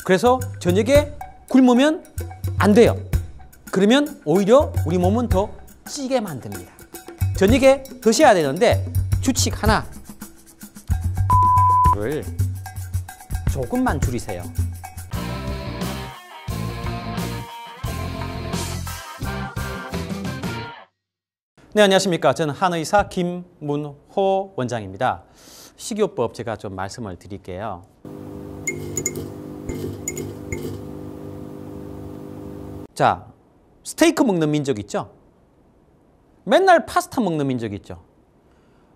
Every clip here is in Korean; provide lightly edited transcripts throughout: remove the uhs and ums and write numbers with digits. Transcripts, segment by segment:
그래서 저녁에 굶으면 안 돼요. 그러면 오히려 우리 몸은 더 찌게 만듭니다. 저녁에 드셔야 되는데 규칙 하나. 를 조금만 줄이세요. 네, 안녕하십니까. 저는 한의사 김문호 원장입니다. 식이요법 제가 좀 말씀을 드릴게요. 자, 스테이크 먹는 민족 있죠? 맨날 파스타 먹는 민족 있죠?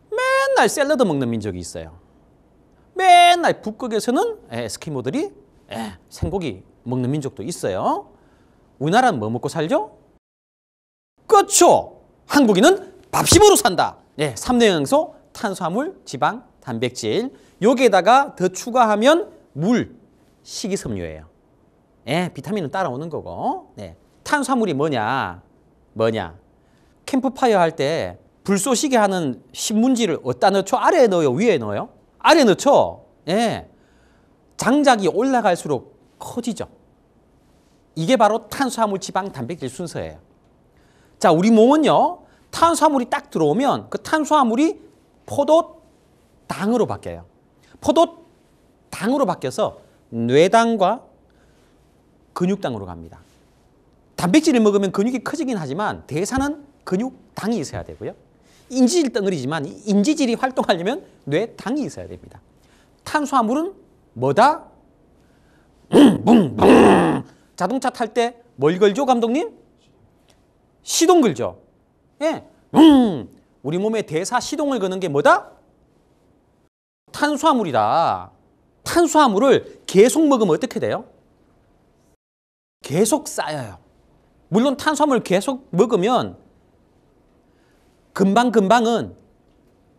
맨날 샐러드 먹는 민족이 있어요. 맨날 북극에서는 에스키모들이 생고기 먹는 민족도 있어요. 우리나라는 뭐 먹고 살죠? 그렇죠. 한국인은 밥심으로 산다. 네, 3대 영양소, 탄수화물, 지방, 단백질. 여기에다가 더 추가하면 물, 식이섬유예요. 비타민은 따라오는 거고. 네. 탄수화물이 뭐냐? 캠프파이어 할 때 불 쏘시게 하는 신문지를 어디다 넣죠? 아래에 넣어요? 위에 넣어요? 아래에 넣죠? 장작이 올라갈수록 커지죠. 이게 바로 탄수화물, 지방, 단백질 순서예요. 자, 우리 몸은요, 탄수화물이 딱 들어오면 그 탄수화물이 포도당으로 바뀌어요. 포도당으로 바뀌어서 뇌당과 근육당으로 갑니다. 단백질을 먹으면 근육이 커지긴 하지만 대사는 근육당이 있어야 되고요. 인지질 덩어리지만 인지질이 활동하려면 뇌당이 있어야 됩니다. 탄수화물은 뭐다? 자동차 탈 때 뭘 걸죠, 감독님? 시동 걸죠. 우리 몸에 대사 시동을 거는 게 뭐다? 탄수화물이다. 탄수화물을 계속 먹으면 어떻게 돼요? 계속 쌓여요. 물론 탄수화물을 계속 먹으면 금방은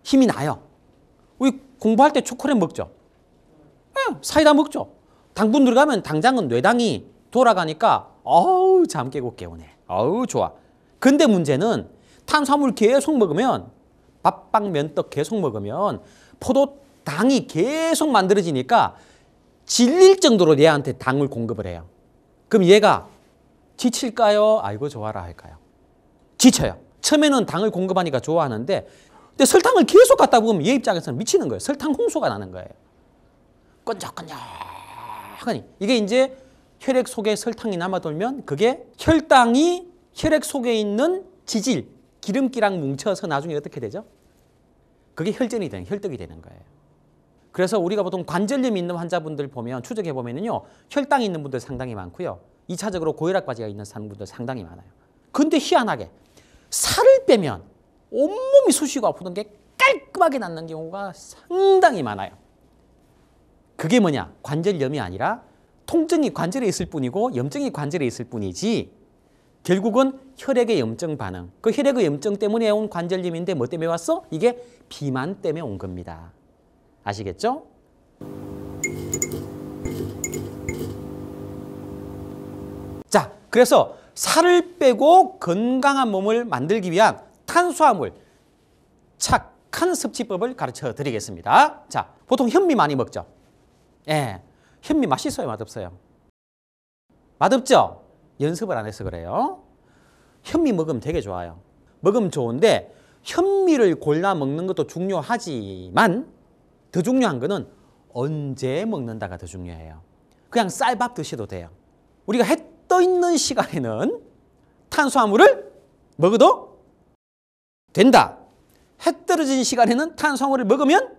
힘이 나요. 우리 공부할 때 초콜릿 먹죠? 사이다 먹죠? 당분 들어가면 당장은 뇌당이 돌아가니까 어우, 잠 깨고 깨우네. 어우, 좋아. 근데 문제는 탄수화물 계속 먹으면 밥빵 면떡 계속 먹으면 포도당이 계속 만들어지니까 질릴 정도로 얘한테 당을 공급을 해요. 그럼 얘가 지칠까요? 아이고 좋아라 할까요? 지쳐요. 처음에는 당을 공급하니까 좋아하는데 근데 설탕을 계속 갖다 보면 얘 입장에서는 미치는 거예요. 설탕 홍수가 나는 거예요. 끈적끈적하니 이게 이제 혈액 속에 설탕이 남아돌면 그게 혈당이 혈액 속에 있는 지질, 기름기랑 뭉쳐서 나중에 어떻게 되죠? 그게 혈전이 되는, 혈떡이 되는 거예요. 그래서 우리가 보통 관절염이 있는 환자분들 보면 추적해 보면요, 혈당이 있는 분들 상당히 많고요. 2차적으로 고혈압까지가 있는 분들 상당히 많아요. 근데 희한하게 살을 빼면 온몸이 쑤시고 아프던 게 깔끔하게 낫는 경우가 상당히 많아요. 그게 뭐냐? 관절염이 아니라 통증이 관절에 있을 뿐이고 염증이 관절에 있을 뿐이지 결국은 혈액의 염증 반응. 그 혈액의 염증 때문에 온 관절염인데 뭐 때문에 왔어? 이게 비만 때문에 온 겁니다. 아시겠죠? 자, 그래서 살을 빼고 건강한 몸을 만들기 위한 탄수화물, 착한 섭취법을 가르쳐 드리겠습니다. 자, 보통 현미 많이 먹죠? 현미 맛있어요, 맛없어요? 맛없죠? 연습을 안 해서 그래요. 현미 먹으면 되게 좋아요. 먹으면 좋은데 현미를 골라 먹는 것도 중요하지만 더 중요한 거는 언제 먹는다가 더 중요해요. 그냥 쌀밥 드셔도 돼요. 우리가 해 떠 있는 시간에는 탄수화물을 먹어도 된다. 해 떨어진 시간에는 탄수화물을 먹으면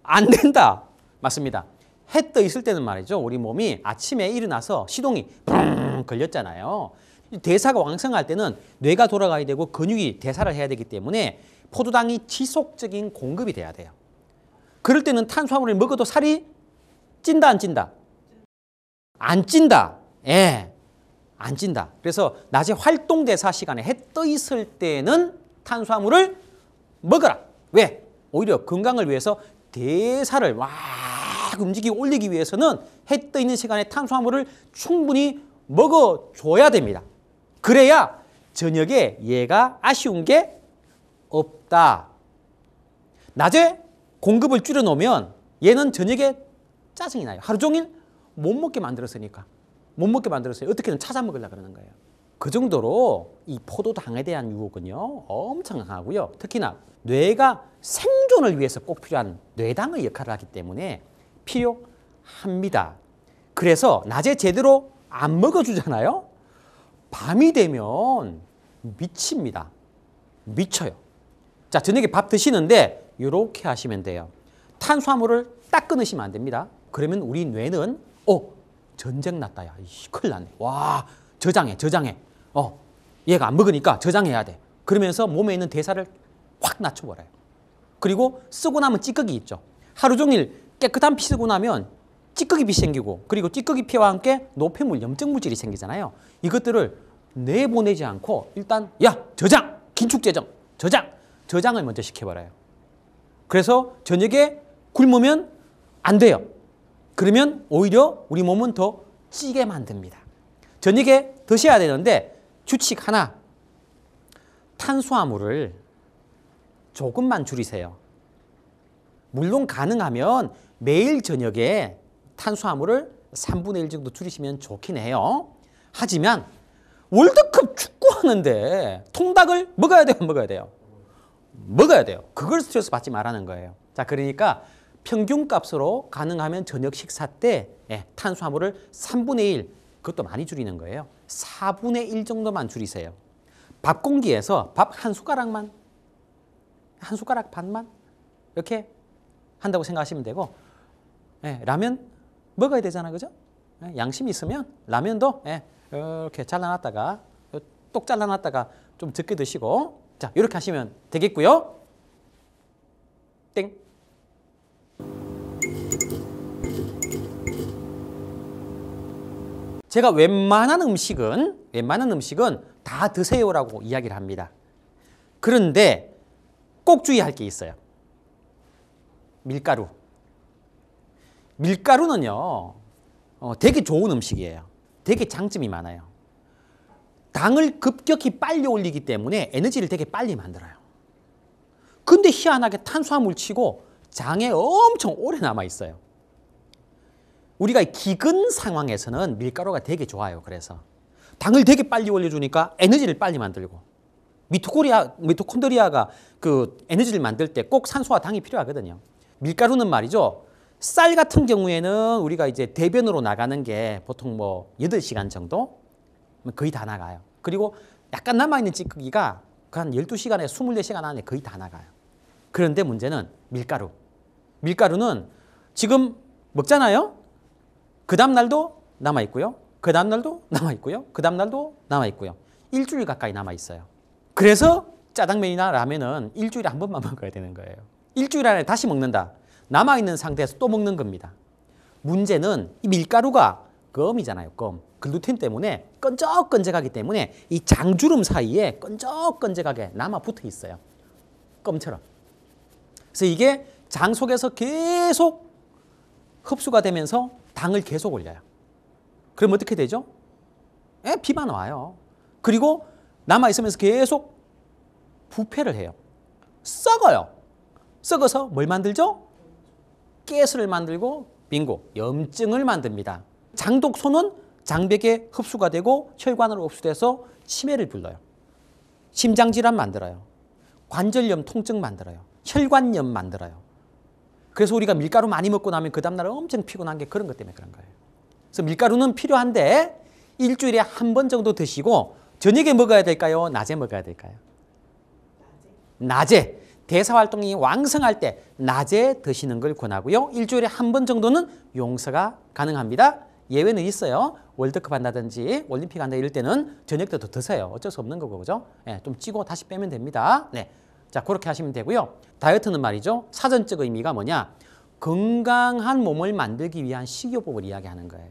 안 된다. 맞습니다. 해 떠 있을 때는 말이죠. 우리 몸이 아침에 일어나서 시동이 붕 걸렸잖아요. 대사가 왕성할 때는 뇌가 돌아가야 되고 근육이 대사를 해야 되기 때문에 포도당이 지속적인 공급이 돼야 돼요. 그럴 때는 탄수화물을 먹어도 살이 찐다, 안 찐다? 안 찐다. 안 찐다. 그래서 낮에 활동대사 시간에 해 떠 있을 때는 탄수화물을 먹어라. 왜? 오히려 건강을 위해서 대사를 막 움직이고 올리기 위해서는 해 떠 있는 시간에 탄수화물을 충분히 먹어줘야 됩니다. 그래야 저녁에 얘가 아쉬운 게 없다. 낮에 공급을 줄여놓으면 얘는 저녁에 짜증이 나요. 하루 종일 못 먹게 만들었으니까. 못 먹게 만들었어요. 어떻게든 찾아 먹으려고 그러는 거예요. 그 정도로 이 포도당에 대한 유혹은요, 엄청 강하고요. 특히나 뇌가 생존을 위해서 꼭 필요한 뇌당의 역할을 하기 때문에 필요합니다. 그래서 낮에 제대로 안 먹어주잖아요. 밤이 되면 미칩니다. 미쳐요. 자, 저녁에 밥 드시는데 이렇게 하시면 돼요. 탄수화물을 딱 끊으시면 안 됩니다. 그러면 우리 뇌는 전쟁 났다. 야, 큰일 났네. 와, 저장해. 얘가 안 먹으니까 저장해야 돼. 그러면서 몸에 있는 대사를 확 낮춰버려요. 그리고 쓰고 나면 찌꺼기 있죠. 하루 종일 깨끗한 피 쓰고 나면 찌꺼기 피 생기고, 그리고 찌꺼기 피와 함께 노폐물, 염증 물질이 생기잖아요. 이것들을 내보내지 않고 일단 저장! 긴축재정! 저장을 먼저 시켜버려요. 그래서 저녁에 굶으면 안 돼요. 그러면 오히려 우리 몸은 더 찌게 만듭니다. 저녁에 드셔야 되는데 규칙 하나, 탄수화물을 조금만 줄이세요. 물론 가능하면 매일 저녁에 탄수화물을 3분의 1 정도 줄이시면 좋긴 해요. 하지만 월드컵 축구하는데 통닭을 먹어야 돼요, 안 먹어야 돼요? 먹어야 돼요. 그걸 스트레스 받지 말라는 거예요. 자, 그러니까 평균값으로 가능하면 저녁 식사 때 탄수화물을 3분의 1, 그것도 많이 줄이는 거예요. 4분의 1 정도만 줄이세요. 밥 공기에서 밥 한 숟가락만, 한 숟가락 반만 이렇게 한다고 생각하시면 되고, 라면 먹어야 되잖아, 그죠? 양심이 있으면 라면도 이렇게 잘라놨다가 똑 잘라놨다가 좀 적게 드시고, 자, 이렇게 하시면 되겠고요. 땡. 제가 웬만한 음식은 다 드세요라고 이야기를 합니다. 그런데 꼭 주의할 게 있어요. 밀가루. 밀가루는요, 되게 좋은 음식이에요. 되게 장점이 많아요. 당을 급격히 빨리 올리기 때문에 에너지를 되게 빨리 만들어요. 근데 희한하게 탄수화물 치고 장에 엄청 오래 남아있어요. 우리가 기근 상황에서는 밀가루가 되게 좋아요. 그래서 당을 되게 빨리 올려주니까 에너지를 빨리 만들고, 미토콘드리아가 그 에너지를 만들 때 꼭 산소와 당이 필요하거든요. 밀가루는 말이죠, 쌀 같은 경우에는 우리가 이제 대변으로 나가는 게 보통 뭐 8시간 정도? 거의 다 나가요. 그리고 약간 남아있는 찌꺼기가 한 12시간에 24시간 안에 거의 다 나가요. 그런데 문제는 밀가루. 밀가루는 지금 먹잖아요? 그 다음 날도 남아있고요. 그 다음 날도 남아있고요. 그 다음 날도 남아있고요. 일주일 가까이 남아있어요. 그래서 짜장면이나 라면은 일주일에 한 번만 먹어야 되는 거예요. 일주일 안에 다시 먹는다. 남아있는 상태에서 또 먹는 겁니다. 문제는 이 밀가루가 껌이잖아요. 껌. 글루텐 때문에 끈적끈적하기 때문에 이 장주름 사이에 끈적끈적하게 남아 붙어 있어요. 껌처럼. 그래서 이게 장 속에서 계속 흡수가 되면서 당을 계속 올려요. 그럼 어떻게 되죠? 비만 와요. 그리고 남아있으면서 계속 부패를 해요. 썩어요. 썩어서 뭘 만들죠? 가스를 만들고 빙고 염증을 만듭니다. 장독소는 장벽에 흡수가 되고 혈관으로 흡수돼서 치매를 불러요. 심장질환 만들어요. 관절염 통증 만들어요. 혈관염 만들어요. 그래서 우리가 밀가루 많이 먹고 나면 그 다음날 엄청 피곤한 게 그런 것 때문에 그런 거예요. 그래서 밀가루는 필요한데 일주일에 한 번 정도 드시고, 저녁에 먹어야 될까요? 낮에 먹어야 될까요? 낮에. 대사활동이 왕성할 때 낮에 드시는 걸 권하고요. 일주일에 한 번 정도는 용서가 가능합니다. 예외는 있어요. 월드컵 한다든지 올림픽 한다 이럴 때는 저녁 때도 드세요. 어쩔 수 없는 거고, 그죠? 좀 찌고 다시 빼면 됩니다. 자, 그렇게 하시면 되고요. 다이어트는 말이죠, 사전적 의미가 뭐냐? 건강한 몸을 만들기 위한 식이요법을 이야기하는 거예요.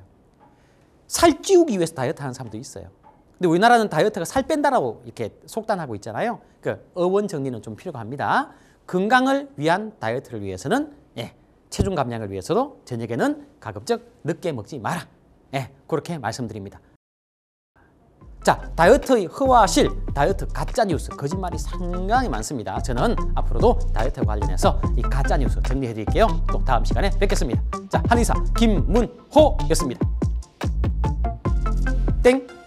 살 찌우기 위해서 다이어트 하는 사람도 있어요. 근데 우리나라는 다이어트가 살 뺀다라고 이렇게 속단하고 있잖아요. 그 어원 정리는 좀 필요가 합니다. 건강을 위한 다이어트를 위해서는, 체중 감량을 위해서도 저녁에는 가급적 늦게 먹지 마라. 그렇게 말씀드립니다. 자, 다이어트의 허와 실, 다이어트 가짜 뉴스, 거짓말이 상당히 많습니다. 저는 앞으로도 다이어트와 관련해서 이 가짜 뉴스 정리해 드릴게요. 또 다음 시간에 뵙겠습니다. 자, 한의사 김문호였습니다. 땡!